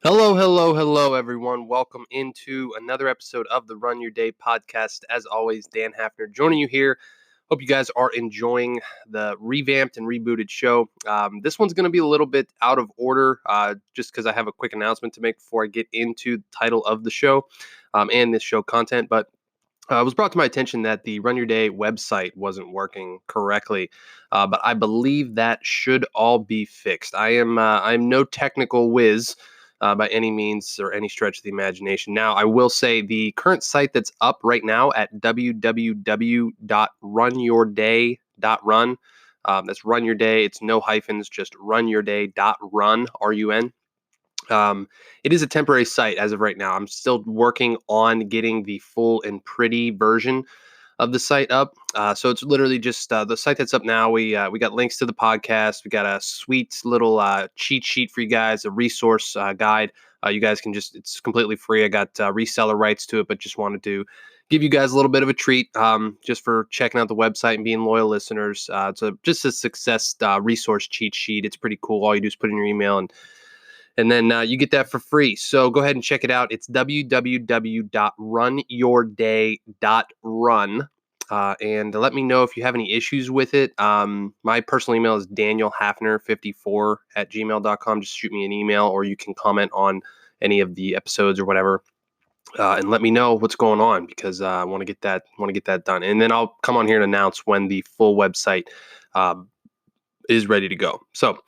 Hello, hello, hello, everyone. Welcome into another episode of the Run Your Day podcast. As always, Dan Hafner joining you here. Hope you guys are enjoying the revamped and rebooted show. This one's going to be a little bit out of order just because I have a quick announcement to make before I get into the title of the show and this show content. But it was brought to my attention that the Run Your Day website wasn't working correctly, but I believe that should all be fixed. I'm no technical whiz by any means or any stretch of the imagination. Now, I will say the current site that's up right now at www.runyourday.run. That's Run Your Day. It's no hyphens, just runyourday.run, R-U-N. It is a temporary site as of right now. I'm still working on getting the full and pretty version of the site up. So it's literally just the site that's up now. We got links to the podcast. We got a sweet little cheat sheet for you guys, a resource guide. You guys can it's completely free. I got reseller rights to it, but just wanted to give you guys a little bit of a treat just for checking out the website and being loyal listeners. It's just a success resource cheat sheet. It's pretty cool. All you do is put in your email and then you get that for free. So go ahead and check it out. It's www.runyourday.run. And let me know if you have any issues with it. My personal email is danielhafner54@gmail.com. Just shoot me an email, or you can comment on any of the episodes or whatever. And let me know what's going on because I want to get that done. And then I'll come on here and announce when the full website is ready to go. So,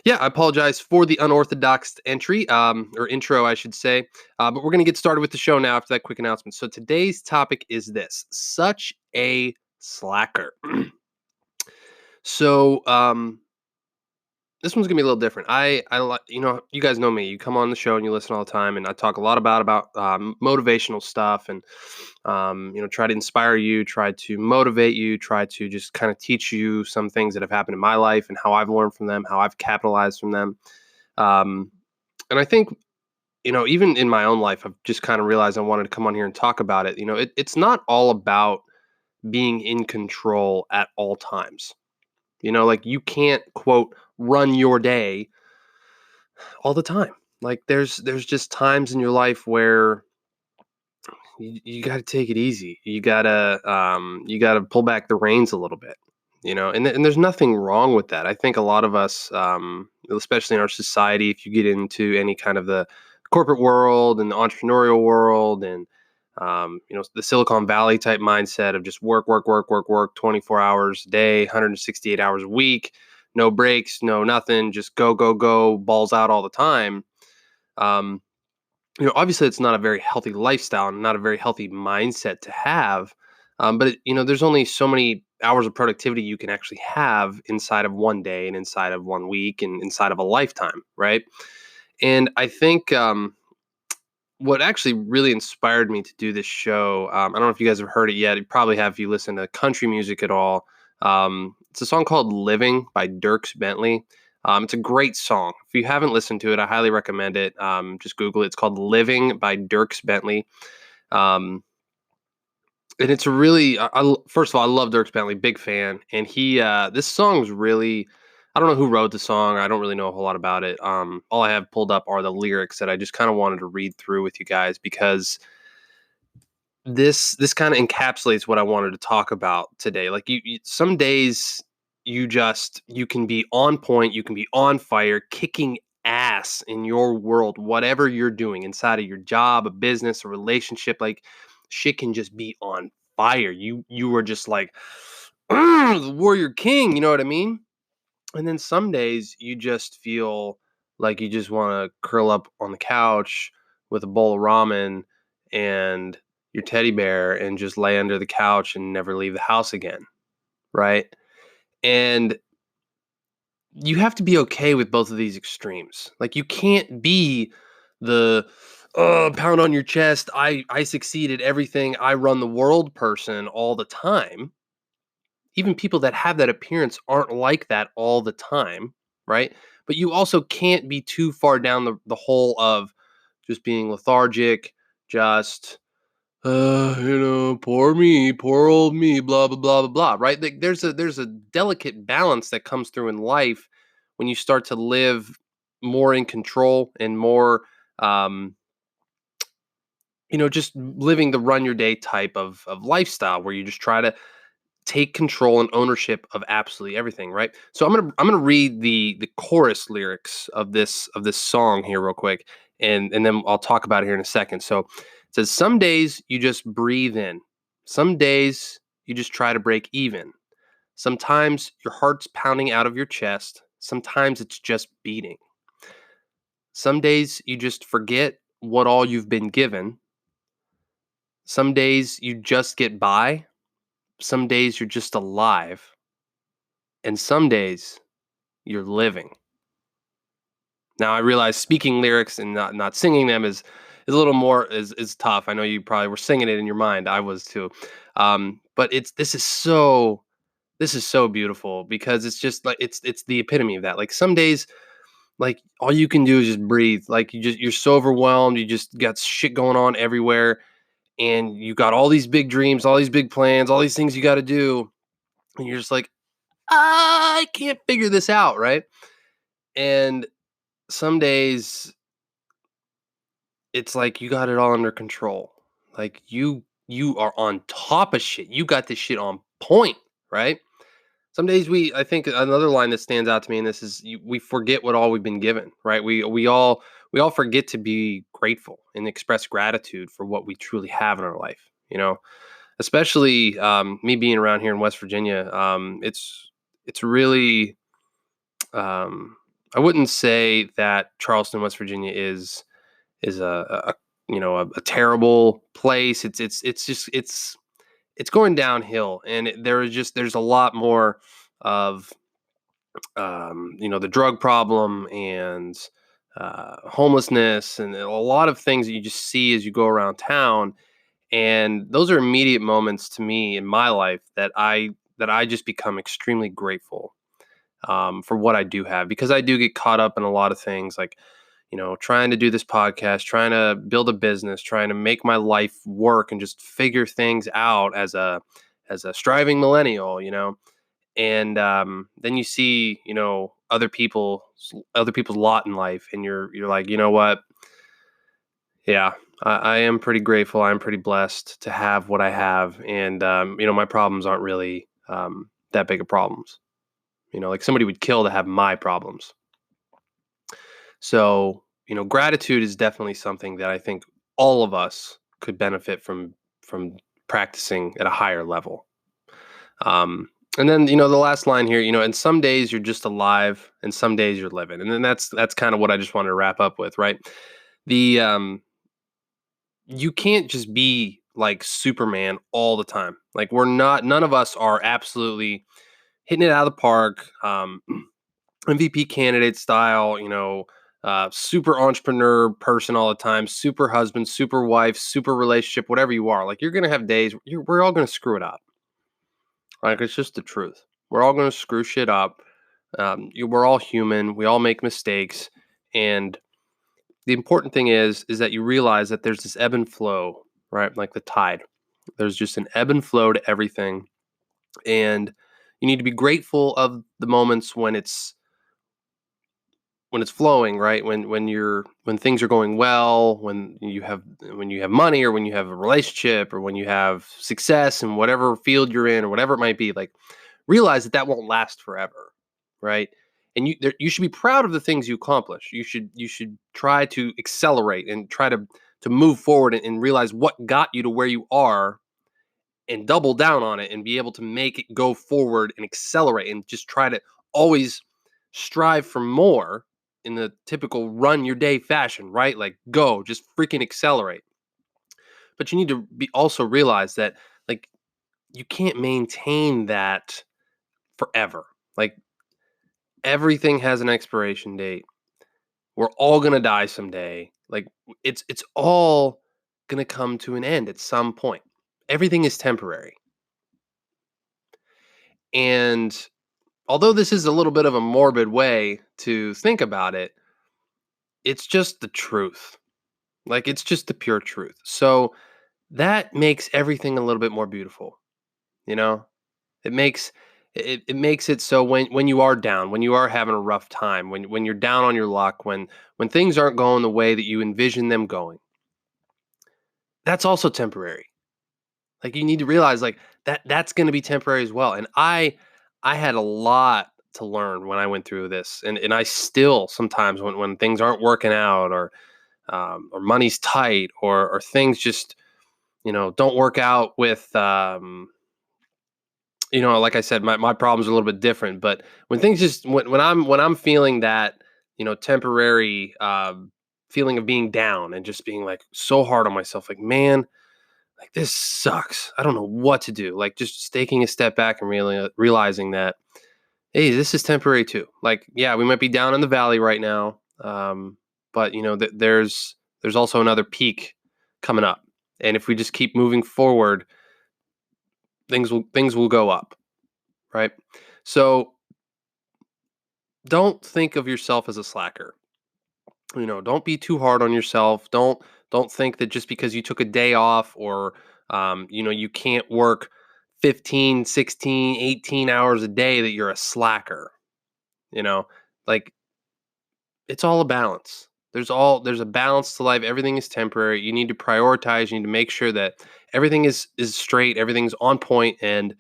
yeah, I apologize for the unorthodox entry or intro, I should say. But we're going to get started with the show now after that quick announcement. So today's topic is this: such a slacker. So this one's gonna be a little different. I like, you guys know me. You come on the show and you listen all the time, and I talk a lot about motivational stuff, and try to inspire you, try to motivate you, try to just kind of teach you some things that have happened in my life and how I've learned from them, how I've capitalized from them. Um, and I think even in my own life, I've just kind of realized I wanted to come on here and talk about it. It's not all about being in control at all times. Like you can't quote run your day all the time. Like there's just times in your life where you got to take it easy. You got to pull back the reins a little bit. And there's nothing wrong with that. I think a lot of us, especially in our society, if you get into any kind of the corporate world and the entrepreneurial world and the Silicon Valley type mindset of just work, work, work, work, work, 24 hours a day, 168 hours a week, no breaks, no nothing, just go, go, go, balls out all the time. Um, Obviously it's not a very healthy lifestyle and not a very healthy mindset to have. There's only so many hours of productivity you can actually have inside of one day and inside of 1 week and inside of a lifetime, right? And I think what actually really inspired me to do this show, I don't know if you guys have heard it yet. You probably have if you listen to country music at all. It's a song called Living by Dierks Bentley. It's a great song. If you haven't listened to it, I highly recommend it. Just Google it. It's called Living by Dierks Bentley. Um, and it's a really, first of all, I love Dierks Bentley, big fan. And this song's really, I don't know who wrote the song. I don't really know a whole lot about it. All I have pulled up are the lyrics that I just kind of wanted to read through with you guys because this kind of encapsulates what I wanted to talk about today. Like some days you can be on point, you can be on fire, kicking ass in your world, whatever you're doing inside of your job, a business, a relationship, like shit can just be on fire. You were just like the warrior king, you know what I mean? And then some days you just feel like you just want to curl up on the couch with a bowl of ramen and your teddy bear and just lay under the couch and never leave the house again, right? And you have to be okay with both of these extremes. Like you can't be the pound on your chest, I succeed at everything, I run the world person all the time. Even people that have that appearance aren't like that all the time, right? But you also can't be too far down the hole of just being lethargic, just poor me, poor old me, blah blah blah blah blah, right? Like there's a delicate balance that comes through in life when you start to live more in control and more um, just living the run your day type of lifestyle where you just try to take control and ownership of absolutely everything, right? So I'm gonna read the chorus lyrics of this song here real quick, and then I'll talk about it here in a second. So it says, "Some days you just breathe in, some days you just try to break even. Sometimes your heart's pounding out of your chest, sometimes it's just beating. Some days you just forget what all you've been given. Some days you just get by, some days you're just alive, and some days you're living." Now I realize speaking lyrics and not singing them is a little more is tough. I know you probably were singing it in your mind. I was too. But this is so beautiful because it's just like it's the epitome of that. Like some days, like all you can do is just breathe. Like you're so overwhelmed. You just got shit going on everywhere, and you got all these big dreams, all these big plans, all these things you got to do, and you're just like, I can't figure this out, right? And some days it's like you got it all under control. Like you are on top of shit. You got this shit on point, right? Some days I think another line that stands out to me in this is we forget what all we've been given, right? We all forget to be grateful and express gratitude for what we truly have in our life. Especially me being around here in West Virginia. It's really I wouldn't say that Charleston, West Virginia is a terrible place. It's going downhill, and there's a lot more of the drug problem and homelessness and a lot of things that you just see as you go around town. And those are immediate moments to me in my life that I just become extremely grateful for what I do have, because I do get caught up in a lot of things, like trying to do this podcast, trying to build a business, trying to make my life work and just figure things out as a striving millennial. And then you see, other people's lot in life, and you're like, you know what? Yeah, I am pretty grateful. I'm pretty blessed to have what I have, and my problems aren't really that big of problems. Like somebody would kill to have my problems. So, gratitude is definitely something that I think all of us could benefit from practicing at a higher level. Um, and then, the last line here, and some days you're just alive and some days you're living. And then that's kind of what I just wanted to wrap up with, right? The You can't just be like Superman all the time. Like none of us are absolutely hitting it out of the park. MVP candidate style, super entrepreneur person all the time, super husband, super wife, super relationship, whatever you are. Like you're gonna have days. We're all gonna screw it up. Like it's just the truth. We're all gonna screw shit up. We're all human. We all make mistakes, and the important thing is that you realize that there's this ebb and flow, right? Like the tide. There's just an ebb and flow to everything, and you need to be grateful of the moments when it's flowing, right? When things are going well, when you have money, or when you have a relationship, or when you have success in whatever field you're in, or whatever it might be. Like realize that won't last forever, right? And you should be proud of the things you accomplish. You should try to accelerate and try to move forward, and realize what got you to where you are, and double down on it, and be able to make it go forward and accelerate, and just try to always strive for more in the typical run your day fashion, right? Like go, just freaking accelerate. But you need to be also realize that, like, you can't maintain that forever. Like everything has an expiration date. We're all going to die someday. Like it's all going to come to an end at some point. Everything is temporary. And although this is a little bit of a morbid way to think about it, it's just the truth. Like it's just the pure truth. So that makes everything a little bit more beautiful, you know? It makes It makes it so when you are down, when you are having a rough time, when you're down on your luck, when things aren't going the way that you envision them going, that's also temporary. Like, you need to realize, like, that's gonna be temporary as well, and I had a lot to learn when I went through this, and I still sometimes when things aren't working out, or money's tight, or things just, don't work out with, like I said, my problems are a little bit different, but when things just when I'm feeling that, temporary, feeling of being down and just being, like, so hard on myself, like, "Man, like, this sucks. I don't know what to do." Like, just taking a step back and really realizing that, hey, this is temporary too. Like, yeah, we might be down in the valley right now, but there's also another peak coming up, and if we just keep moving forward, things will go up, right? So don't think of yourself as a slacker. Don't be too hard on yourself. Don't think that just because you took a day off, or you can't work 15, 16, 18 hours a day, that you're a slacker. you know like, it's all a balance. There's a balance to life. Everything is temporary. You need to prioritize. You need to make sure that everything is straight, everything's on point, and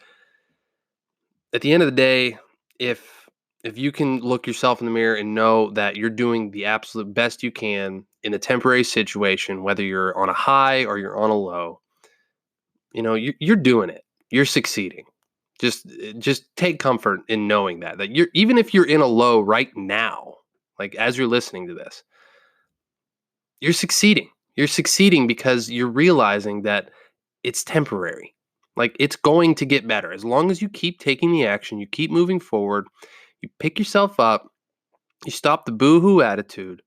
at the end of the day, if you can look yourself in the mirror and know that you're doing the absolute best you can in a temporary situation, whether you're on a high or you're on a low, you're doing it. You're succeeding. Just take comfort in knowing that you're, even if you're in a low right now, like, as you're listening to this, you're succeeding. You're succeeding because you're realizing that it's temporary. Like, it's going to get better as long as you keep taking the action, you keep moving forward, you pick yourself up, you stop the boohoo attitude.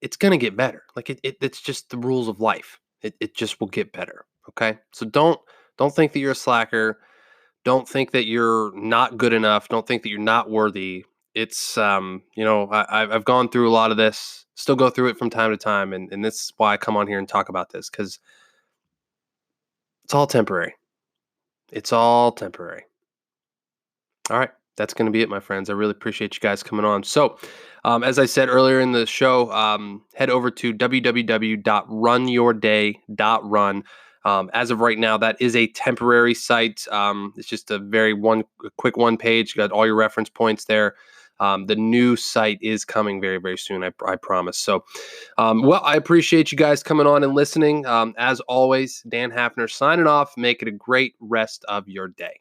It's gonna get better. Like, it's just the rules of life. It just will get better. Okay, so don't think that you're a slacker. Don't think that you're not good enough. Don't think that you're not worthy. It's I've gone through a lot of this. Still go through it from time to time, and this is why I come on here and talk about this, because it's all temporary. It's all temporary. All right. That's going to be it, my friends. I really appreciate you guys coming on. So, as I said earlier in the show, head over to www.runyourday.run. As of right now, that is a temporary site. It's just a quick one page. You got all your reference points there. The new site is coming very, very soon. I promise. So, well, I appreciate you guys coming on and listening. As always, Dan Hafner signing off. Make it a great rest of your day.